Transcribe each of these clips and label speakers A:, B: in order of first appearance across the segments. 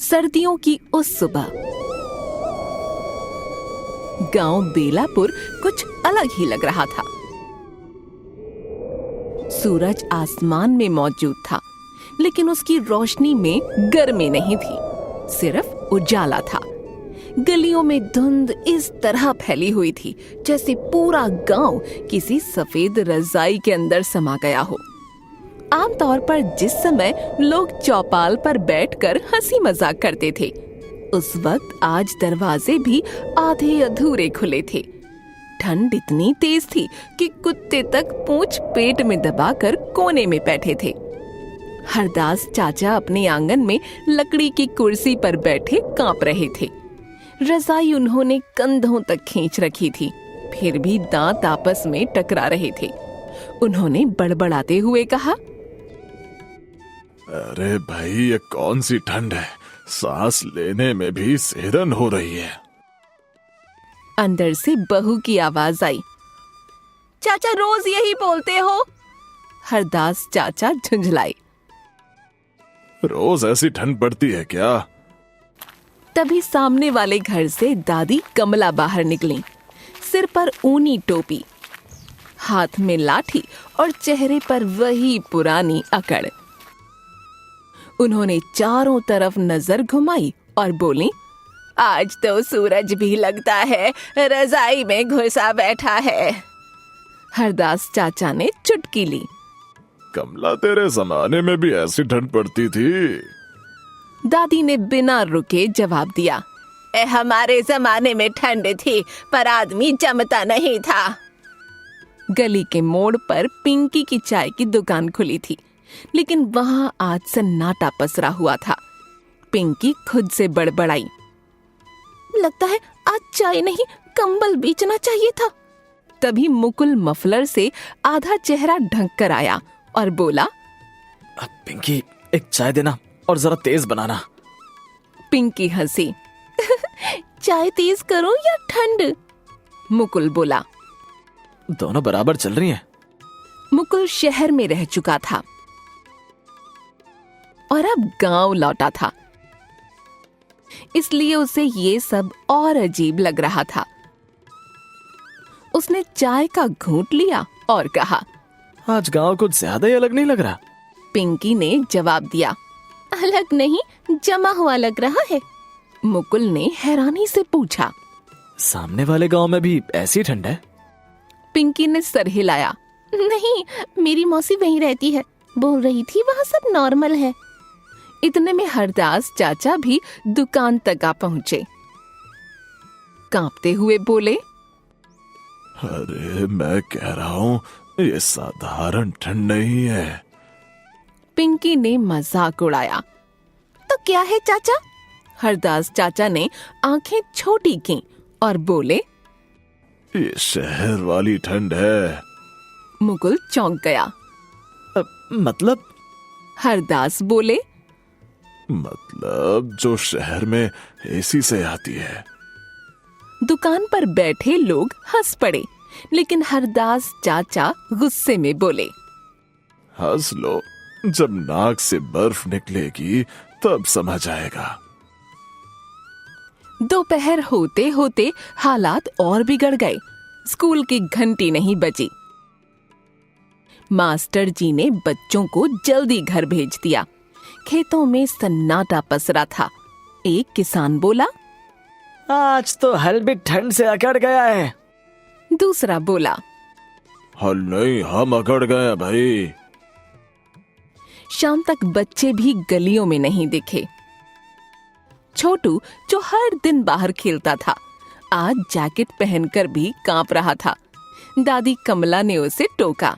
A: सर्दियों की उस सुबह गांव बेलापुर कुछ अलग ही लग रहा था। सूरज आसमान में मौजूद था, लेकिन उसकी रोशनी में गर्मी नहीं थी, सिर्फ उजाला था। गलियों में धुंध इस तरह फैली हुई थी जैसे पूरा गांव किसी सफेद रजाई के अंदर समा गया हो। आमतौर पर जिस समय लोग चौपाल पर बैठकर हंसी मजाक करते थे, उस वक्त आज दरवाजे भी आधे अधूरे खुले थे। ठंड इतनी तेज थी कि कुत्ते तक पूंछ पेट में दबाकर कोने में बैठे थे। हरदास चाचा अपने आंगन में लकड़ी की कुर्सी पर बैठे कांप रहे थे। रजाई उन्होंने कंधों तक खींच रखी थी, फिर भी दांत आपस में टकरा रहे थे। उन्होंने बड़बड़ाते हुए कहा,
B: अरे भाई, ये कौन सी ठंड है, सांस लेने में भी सिहरन हो रही है।
A: अंदर से बहू की आवाज आई, चाचा रोज यही बोलते हो? हरदास चाचा झुंझलाए।
B: रोज ऐसी ठंड पड़ती है क्या?
A: तभी सामने वाले घर से दादी कमला बाहर निकली, सिर पर ऊनी टोपी, हाथ में लाठी और चेहरे पर वही पुरानी अकड़। उन्होंने चारों तरफ नजर घुमाई और बोली, आज तो सूरज भी लगता है रजाई में घुसा बैठा है। हरदास चाचा ने चुटकी ली।
B: कमला, तेरे जमाने में भी ऐसी ठंड पड़ती थी?
A: दादी ने बिना रुके जवाब दिया, हमारे जमाने में ठंड थी, पर आदमी जमता नहीं था। गली के मोड़ पर पिंकी की चाय की दुकान खुली थी, लेकिन वहां आज सन्नाटा पसरा हुआ था। पिंकी खुद से बड़बड़ाई, लगता है आज चाय नहीं कंबल बेचना चाहिए था। तभी मुकुल मफलर से आधा चेहरा ढंक कर आया और बोला,
C: पिंकी, एक चाय देना और जरा तेज बनाना।
A: पिंकी हंसी, चाय तेज करो या ठंड? मुकुल बोला।
C: दोनों बराबर चल रही हैं।
A: मुकुल शहर में रह चुका था और अब गांव लौटा था, इसलिए उसे ये सब और अजीब लग रहा था। उसने चाय का घूंट लिया और कहा,
C: आज गांव कुछ ज्यादा ही अलग नहीं लग रहा।
A: पिंकी ने जवाब दिया, अलग नहीं, जमा हुआ लग रहा है। मुकुल ने हैरानी से पूछा,
C: सामने वाले गांव में भी ऐसी ठंड है?
A: पिंकी ने सर हिलाया, नहीं, मेरी मौसी वहीं रहती है, बोल रही थी वहाँ सब नॉर्मल है। इतने में हरदास चाचा भी दुकान तक आ पहुंचे। कांपते हुए बोले,
B: अरे मैं कह रहा हूँ ये साधारण ठंड नहीं है।
A: पिंकी ने मजाक उड़ाया। तो क्या है चाचा? हरदास चाचा ने आंखें छोटी की और बोले,
B: ये शहर वाली ठंड है।
A: मुकुल चौंक गया।
C: मतलब?
A: हरदास बोले,
B: मतलब जो शहर में एसी से आती है।
A: दुकान पर बैठे लोग हंस पड़े, लेकिन हरदास चाचा गुस्से में बोले,
B: हंस लो, जब नाक से बर्फ निकलेगी तब समझ आएगा।
A: दोपहर होते होते हालात और बिगड़ गए। स्कूल की घंटी नहीं बजी। मास्टर जी ने बच्चों को जल्दी घर भेज दिया। खेतों में सन्नाटा पसरा था। एक किसान बोला,
C: आज तो हल भी ठंड से अकड़ गया है।
A: दूसरा बोला,
B: हल नहीं, हम अकड़ गए भाई।
A: शाम तक बच्चे भी गलियों में नहीं दिखे। छोटू, जो हर दिन बाहर खेलता था, आज जैकेट पहनकर भी कांप रहा था। दादी कमला ने उसे टोका,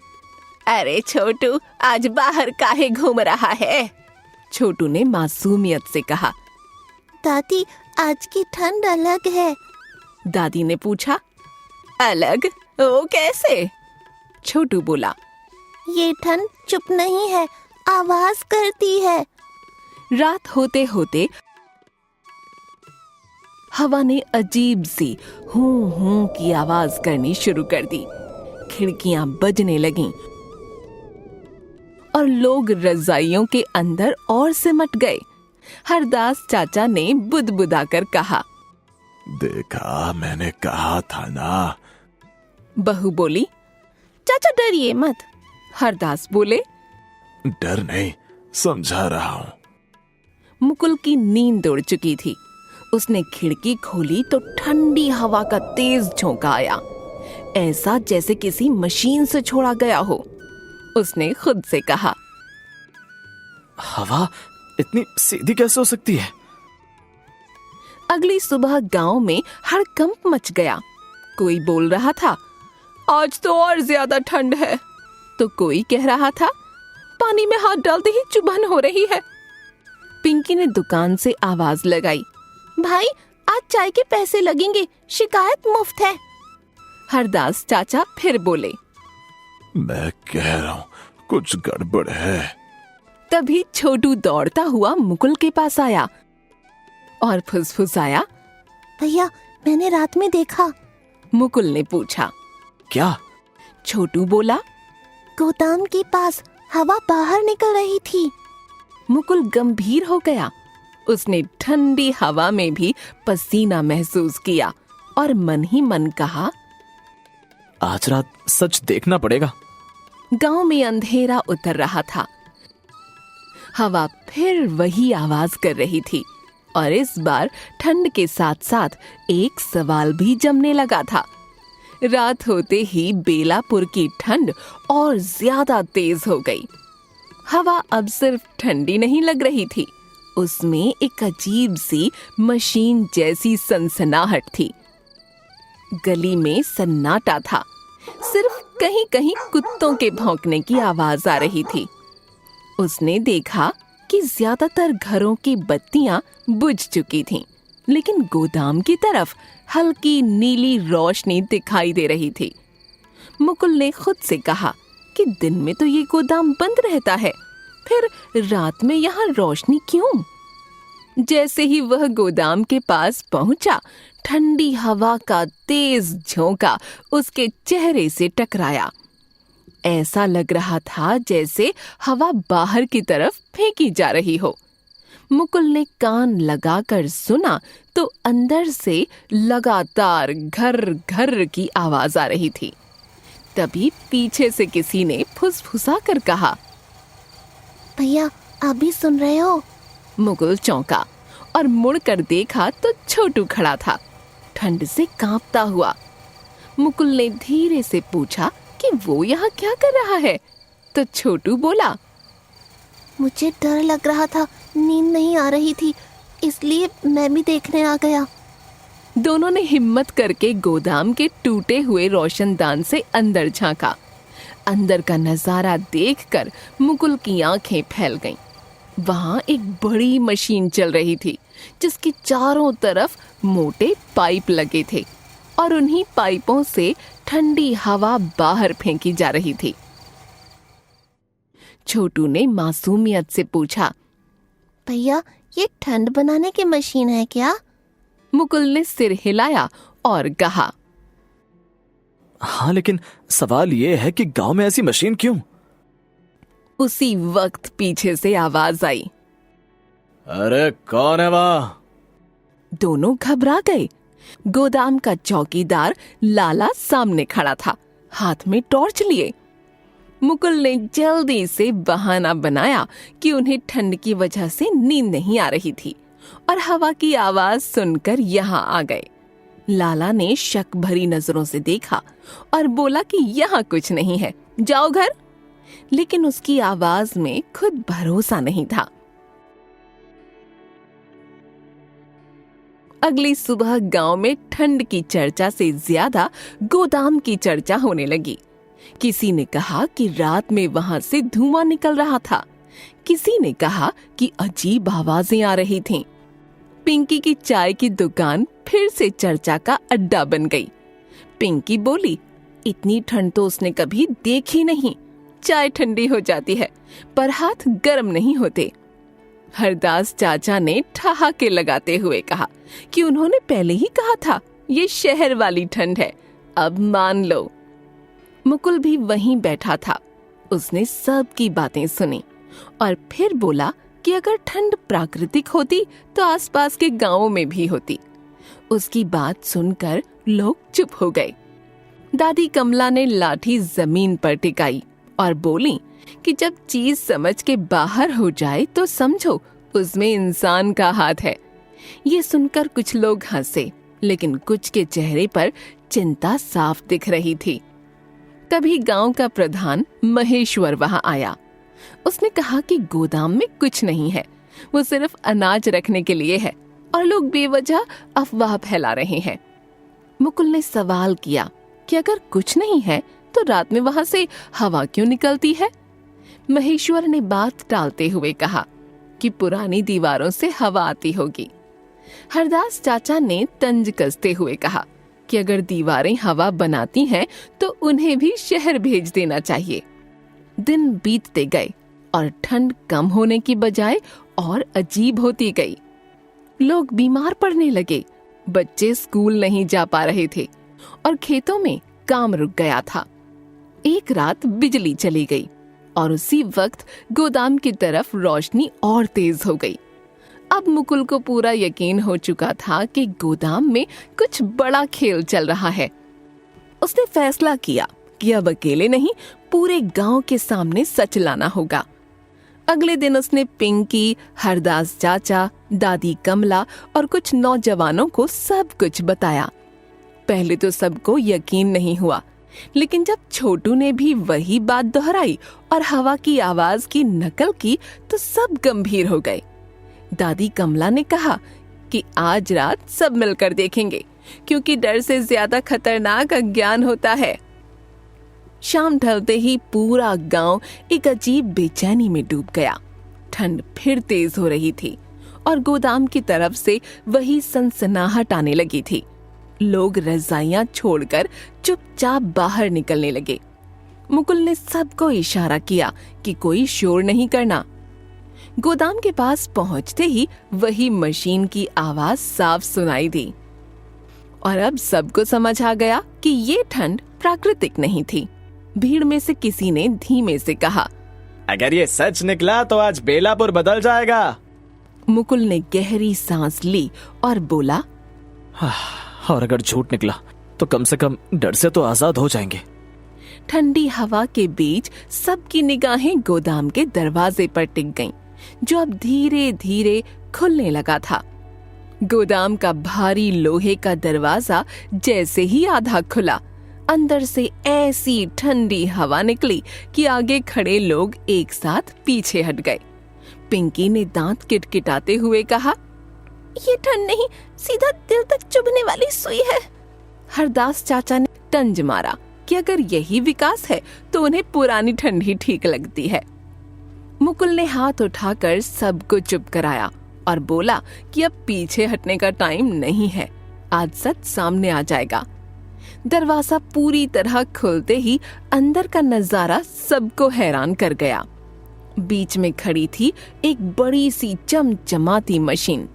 A: अरे छोटू, आज बाहर काहे घूम रहा है? छोटू ने मासूमियत से कहा,
D: दादी, आज की ठंड अलग है।
A: दादी ने पूछा, अलग? वो कैसे? छोटू बोला,
D: ये ठंड चुप नहीं है, आवाज करती है।
A: रात होते होते हवा ने अजीब सी हूं हूं की आवाज करनी शुरू कर दी। खिड़कियां बजने लगीं और लोग रजाइयों के अंदर और सिमट गए। हरदास चाचा ने बुदबुदाकर कहा।
B: देखा, मैंने कहा था ना।
A: बहू बोली।
D: चाचा डरिए मत।
A: हरदास बोले।
B: डर नहीं, समझा रहा हूं।
A: मुकुल की नींद उड़ चुकी थी। उसने खिड़की खोली तो ठंडी हवा का तेज झोंका आया, ऐसा जैसे किसी मशीन से छोड़ा गया हो। उसने खुद से कहा,
C: हवा इतनी सीधी कैसे हो सकती है?
A: अगली सुबह गांव में हड़कंप मच गया। कोई बोल रहा था, आज तो और ज्यादा ठंड है। तो कोई कह रहा था, पानी में हाथ डालते ही चुभन हो रही है। पिंकी ने दुकान से आवाज लगाई,
D: भाई आज चाय के पैसे लगेंगे, शिकायत मुफ्त है।
A: हरदास चाचा फिर बोले।
B: मैं कह रहा हूं कुछ गड़बड़ है।
A: तभी छोटू दौड़ता हुआ मुकुल के पास आया और फुसफुसाया।
D: भैया मैंने रात में देखा।
A: मुकुल ने पूछा,
C: क्या?
A: छोटू बोला,
D: गोदाम के पास हवा बाहर निकल रही थी।
A: मुकुल गंभीर हो गया। उसने ठंडी हवा में भी पसीना महसूस किया और मन ही मन कहा,
C: आज रात सच देखना पड़ेगा।
A: गांव में अंधेरा उतर रहा था। हवा फिर वही आवाज कर रही थी और इस बार ठंड के साथ साथ एक सवाल भी जमने लगा था। रात होते ही बेलापुर की ठंड और ज्यादा तेज हो गई। हवा अब सिर्फ ठंडी नहीं लग रही थी, उसमें एक अजीब सी मशीन जैसी सनसनाहट थी। गली में सन्नाटा था, सिर्फ कहीं कहीं कुत्तों के भौंकने की आवाज आ रही थी। उसने देखा कि ज्यादातर घरों की बत्तियां बुझ चुकी थीं, लेकिन गोदाम की तरफ हल्की नीली रोशनी दिखाई दे रही थी। मुकुल ने खुद से कहा कि दिन में तो ये गोदाम बंद रहता है, फिर रात में यहाँ रोशनी क्यों? जैसे ही वह गोदाम के पास पहुंचा, ठंडी हवा का तेज झोंका उसके चेहरे से टकराया। ऐसा लग रहा था जैसे हवा बाहर की तरफ फेंकी जा रही हो। मुकुल ने कान लगाकर सुना तो अंदर से लगातार घर घर की आवाज आ रही थी। तभी पीछे से किसी ने फुसफुसा कर कहा,
D: भैया आप भी सुन रहे हो?
A: मुकुल चौंका और मुड़कर देखा तो छोटू खड़ा था, ठंड से कांपता हुआ। मुकुल ने धीरे से पूछा कि वो यहाँ क्या कर रहा है, तो छोटू बोला,
D: मुझे डर लग रहा था, नींद नहीं आ रही थी, इसलिए मैं भी देखने आ गया।
A: दोनों ने हिम्मत करके गोदाम के टूटे हुए रोशनदान से अंदर झांका। अंदर का नजारा देखकर मुकुल की आंखें फैल गईं। वहां एक बड़ी मशीन चल रही थी, जिसके चारों तरफ मोटे पाइप लगे थे और उन्हीं पाइपों से ठंडी हवा बाहर फेंकी जा रही थी। छोटू ने मासूमियत से पूछा,
D: भैया ये ठंड बनाने की मशीन है क्या?
A: मुकुल ने सिर हिलाया और कहा,
C: हाँ, लेकिन सवाल ये है कि गांव में ऐसी मशीन क्यों?
A: उसी वक्त पीछे से आवाज आई,
C: अरे कौन है वहां?
A: दोनों घबरा गए। गोदाम का चौकीदार लाला सामने खड़ा था, हाथ में टॉर्च लिए। मुकुल ने जल्दी से बहाना बनाया कि उन्हें ठंड की वजह से नींद नहीं आ रही थी और हवा की आवाज सुनकर यहाँ आ गए। लाला ने शक भरी नजरों से देखा और बोला कि यहाँ कुछ नहीं है, जाओ घर। लेकिन उसकी आवाज में खुद भरोसा नहीं था। अगली सुबह गांव में ठंड की चर्चा से ज्यादा गोदाम की चर्चा होने लगी। किसी ने कहा कि रात में वहां से धुआं निकल रहा था, किसी ने कहा कि अजीब आवाजें आ रही थीं। पिंकी की चाय की दुकान फिर से चर्चा का अड्डा बन गई। पिंकी बोली, इतनी ठंड तो उसने कभी देखी नहीं। चाय ठंडी हो जाती है पर हाथ गर्म नहीं होते। हरदास चाचा ने ठहाके लगाते हुए कहा कि उन्होंने पहले ही कहा था ये शहर वाली ठंड है, अब मान लो। मुकुल भी वहीं बैठा था। उसने सबकी बातें सुनी और फिर बोला, कि अगर ठंड प्राकृतिक होती तो आसपास के गांवों में भी होती। उसकी बात सुनकर लोग चुप हो गए। दादी कमला ने लाठी जमीन पर टिकाई और बोली कि जब चीज समझ के बाहर हो जाए तो समझो उसमें इंसान का हाथ है। ये सुनकर कुछ लोग हंसे, लेकिन कुछ के चेहरे पर चिंता साफ दिख रही थी। तभी गांव का प्रधान महेश्वर वहां आया। उसने कहा कि गोदाम में कुछ नहीं है, वो सिर्फ अनाज रखने के लिए है और लोग बेवजह अफवाह फैला रहे हैं। मुकुल ने सवाल किया कि अगर कुछ नहीं है तो रात में वहां से हवा क्यों निकलती है? महेश्वर ने बात टालते हुए कहा कि पुरानी दीवारों से हवा आती होगी। हरदास चाचा ने तंज कसते हुए कहा कि अगर दीवारें हवा बनाती हैं तो उन्हें भी शहर भेज देना चाहिए। दिन बीतते गए और ठंड कम होने की बजाय और अजीब होती गई। लोग बीमार पड़ने लगे, बच्चे स्कूल नहीं जा पा रहे थे और खेतों में काम रुक गया था। एक रात बिजली चली गई और उसी वक्त गोदाम की तरफ रोशनी और तेज हो गई। अब मुकुल को पूरा यकीन हो चुका था कि गोदाम में कुछ बड़ा खेल चल रहा है। उसने फैसला किया कि अब अकेले नहीं, पूरे गांव के सामने सच लाना होगा। अगले दिन उसने पिंकी, हरदास चाचा, दादी कमला और कुछ नौजवानों को सब कुछ बताया। पहले तो सबको यकीन नहीं हुआ, लेकिन जब छोटू ने भी वही बात दोहराई और हवा की आवाज की नकल की तो सब गंभीर हो गए। दादी कमला ने कहा कि आज रात सब मिलकर देखेंगे, क्योंकि डर से ज्यादा खतरनाक अज्ञान होता है। शाम ढलते ही पूरा गांव एक अजीब बेचैनी में डूब गया। ठंड फिर तेज हो रही थी और गोदाम की तरफ से वही सनसनाहट आने लगी थी। लोग रजाइयां छोड़कर चुपचाप बाहर निकलने लगे। मुकुल ने सबको इशारा किया कि कोई शोर नहीं करना। गोदाम के पास पहुंचते ही वही मशीन की आवाज साफ सुनाई दी और अब सबको समझ आ गया कि ये ठंड प्राकृतिक नहीं थी। भीड़ में से किसी ने धीमे से कहा,
C: अगर ये सच निकला तो आज बेलापुर बदल जाएगा।
A: मुकुल ने गहरी सांस ली और बोला,
C: और अगर झूठ निकला तो कम से कम डर से तो आजाद हो जाएंगे।
A: ठंडी हवा के बीच सबकी निगाहें गोदाम के दरवाजे पर टिक गईं, जो अब धीरे धीरे खुलने लगा था। गोदाम का भारी लोहे का दरवाजा जैसे ही आधा खुला, अंदर से ऐसी ठंडी हवा निकली कि आगे खड़े लोग एक साथ पीछे हट गए। पिंकी ने दांत किटकिटाते हुए कहा, ये ठंड नहीं, सीधा दिल तक चुभने वाली सुई है। हरदास चाचा ने तंज मारा कि अगर यही विकास है तो उन्हें पुरानी ठंड ही ठीक लगती है। मुकुल ने हाथ उठाकर सबको चुप कराया और बोला कि अब पीछे हटने का टाइम नहीं है, आज सच सामने आ जाएगा। दरवाजा पूरी तरह खुलते ही अंदर का नजारा सबको हैरान कर गया। बीच में खड़ी थी एक बड़ी सी चमचमाती मशीन,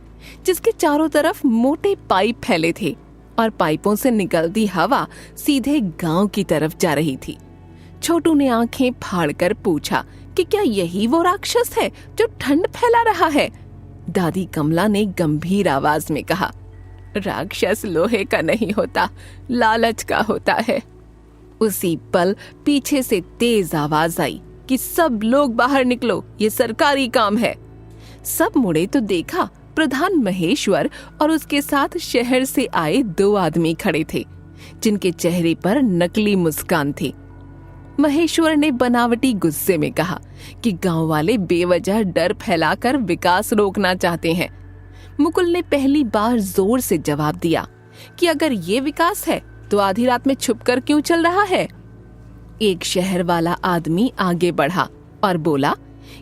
A: जिसके चारों तरफ मोटे पाइप फैले थे और पाइपों से निकलती हवा सीधे गांव की तरफ जा रही थी। छोटू ने आंखें फाड़कर पूछा कि क्या यही वो राक्षस है जो ठंड फैला रहा है? दादी कमला ने गंभीर आवाज में कहा, राक्षस लोहे का नहीं होता, लालच का होता है। उसी पल पीछे से तेज आवाज आई कि सब लोग बाहर निकलो, ये सरकारी काम है। सब मुड़े तो देखा प्रधान महेश्वर और उसके साथ शहर से आए 2 आदमी खड़े थे, जिनके चेहरे पर नकली मुस्कान थी। महेश्वर ने बनावटी गुस्से में कहा कि गांव वाले बेवजह डर फैलाकर विकास रोकना चाहते हैं। मुकुल ने पहली बार जोर से जवाब दिया कि अगर ये विकास है तो आधी रात में छुपकर क्यों चल रहा है? एक शहर वाला आदमी आगे बढ़ा और बोला,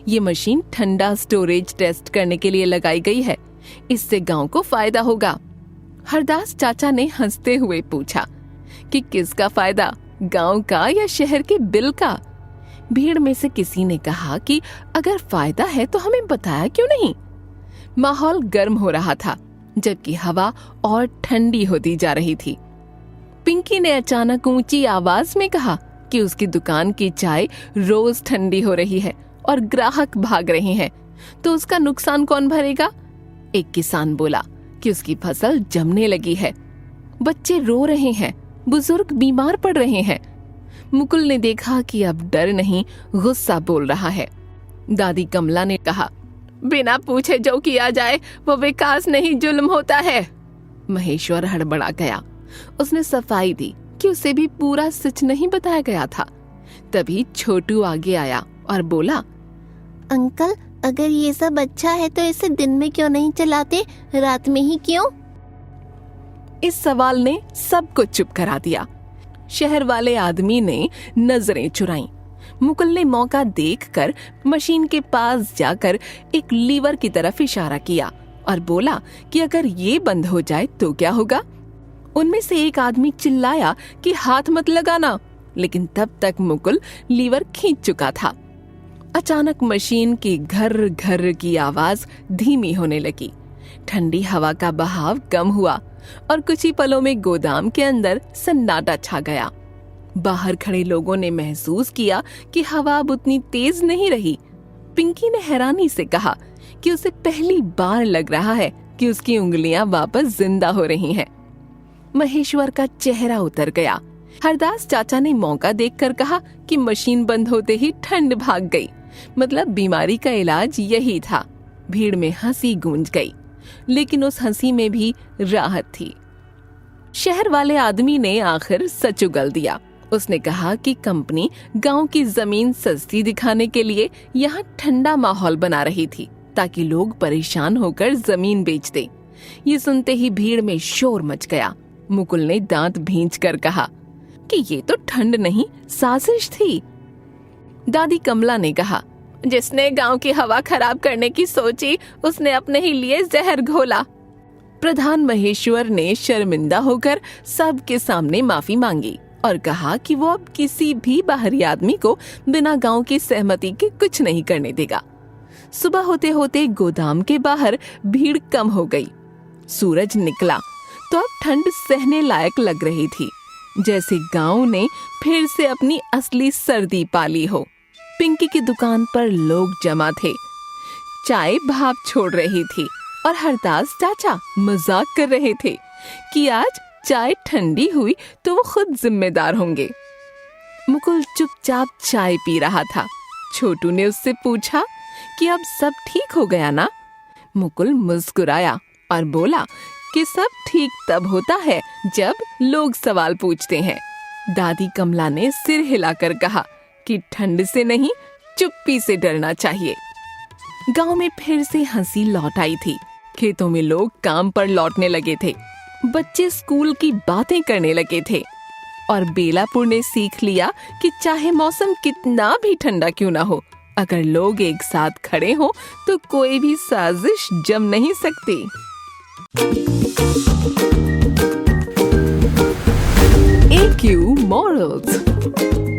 A: ये मशीन ठंडा स्टोरेज टेस्ट करने के लिए लगाई गई है, इससे गांव को फायदा होगा। हरदास चाचा ने हंसते हुए पूछा कि किसका फायदा, गांव का या शहर के बिल का? भीड़ में से किसी ने कहा कि अगर फायदा है तो हमें बताया क्यों नहीं? माहौल गर्म हो रहा था, जबकि हवा और ठंडी होती जा रही थी। पिंकी ने अचानक ऊंची आवाज में कहा कि उसकी दुकान की चाय रोज ठंडी हो रही है और ग्राहक भाग रहे हैं, तो उसका नुकसान कौन भरेगा? एक किसान बोला कि उसकी फसल जमने लगी है, बच्चे रो रहे हैं, बुजुर्ग बीमार पड़ रहे हैं। मुकुल ने देखा कि अब डर नहीं, गुस्सा बोल रहा है। दादी कमला ने कहा, बिना पूछे जो किया जाए वो विकास नहीं, जुल्म होता है। महेश्वर हड़बड़ा गया। उसने सफाई दी कि उसे भी पूरा सच नहीं बताया गया था। तभी छोटू आगे आया और बोला,
D: अंकल, अगर ये सब अच्छा है तो इसे दिन में क्यों नहीं चलाते, रात में ही क्यों?
A: इस सवाल ने सबको चुप करा दिया। शहर वाले आदमी ने नजरें चुराईं। मुकुल ने मौका देखकर मशीन के पास जाकर एक लीवर की तरफ इशारा किया और बोला कि अगर ये बंद हो जाए तो क्या होगा। उनमें से एक आदमी चिल्लाया कि हाथ मत लगाना, लेकिन तब तक मुकुल लीवर खींच चुका था। अचानक मशीन की घर घर की आवाज धीमी होने लगी। ठंडी हवा का बहाव कम हुआ और कुछ ही पलों में गोदाम के अंदर सन्नाटा छा गया। बाहर खड़े लोगों ने महसूस किया कि हवा अब उतनी तेज नहीं रही। पिंकी ने हैरानी से कहा कि उसे पहली बार लग रहा है कि उसकी उंगलियां वापस जिंदा हो रही हैं। महेश्वर का चेहरा उतर गया। हरदास चाचा ने मौका देखकर कहा कि मशीन बंद होते ही ठंड भाग गई, मतलब बीमारी का इलाज यही था। भीड़ में हंसी गूंज गई, लेकिन उस हंसी में भी राहत थी। शहर वाले आदमी ने आखिर सच उगल दिया। उसने कहा कि कंपनी गांव की जमीन सस्ती दिखाने के लिए यहाँ ठंडा माहौल बना रही थी ताकि लोग परेशान होकर जमीन बेच दें। ये सुनते ही भीड़ में शोर मच गया। मुकुल ने दांत भींचकर कहा कि ये तो ठंड नहीं, साजिश थी। दादी कमला ने कहा, जिसने गांव की हवा खराब करने की सोची उसने अपने ही लिए जहर घोला। प्रधान महेश्वर ने शर्मिंदा होकर सबके सामने माफी मांगी और कहा कि वो अब किसी भी बाहरी आदमी को बिना गांव की सहमति के कुछ नहीं करने देगा। सुबह होते होते गोदाम के बाहर भीड़ कम हो गई। सूरज निकला तो अब ठंड सहने लायक लग रही थी, जैसे गांव ने फिर से अपनी असली सर्दी पाली हो। पिंकी की दुकान पर लोग जमा थे। चाय भाप छोड़ रही थी और हरदास चाचा मजाक कर रहे थे कि आज चाय ठंडी हुई तो वो खुद जिम्मेदार होंगे। मुकुल चुपचाप चाय पी रहा था। छोटू ने उससे पूछा कि अब सब ठीक हो गया ना? मुकुल मुस्कुराया और बोला कि सब ठीक तब होता है जब लोग सवाल पूछते हैं। दादी कमला ने सिर हिलाकर कहा कि ठंड से नहीं, चुप्पी से डरना चाहिए। गांव में फिर से हंसी लौट आई थी। खेतों में लोग काम पर लौटने लगे थे, बच्चे स्कूल की बातें करने लगे थे और बेलापुर ने सीख लिया कि चाहे मौसम कितना भी ठंडा क्यों ना हो, अगर लोग एक साथ खड़े हों तो कोई भी साजिश जम नहीं सकती। AQ Morals।